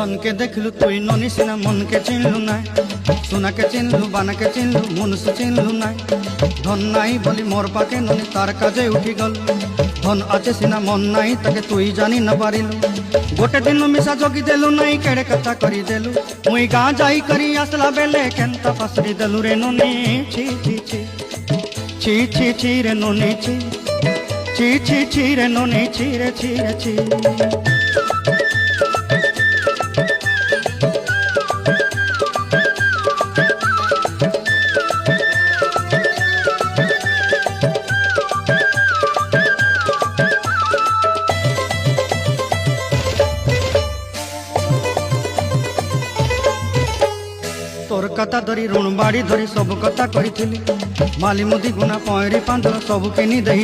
सन के देखलु तुई ननी सिना मन के चिन्हलु ना सोना के चिन्हलु बाना के चिन्हलु मनुष्य चिन्हलु ना धन नाई बोली मोर पाके ननी तार काजे उठी गल धन आचे सिना मन नाई ताके तुई जानी न पारिलु गोटे दिन मिसा जगी देलु नाई केड़े कथा करी देलु मुई गाँ जाई करी आसला बेले केंता पासरी देलु रे ननी छी छी छी छी छी छी रे ननी छी छी छी छी रे ननी छी रे छी रे छी। तोर कथा धरी ऋण बाड़ी धरी सब कथा कही माली मुदी गुना पहरी पांद सब किनी दही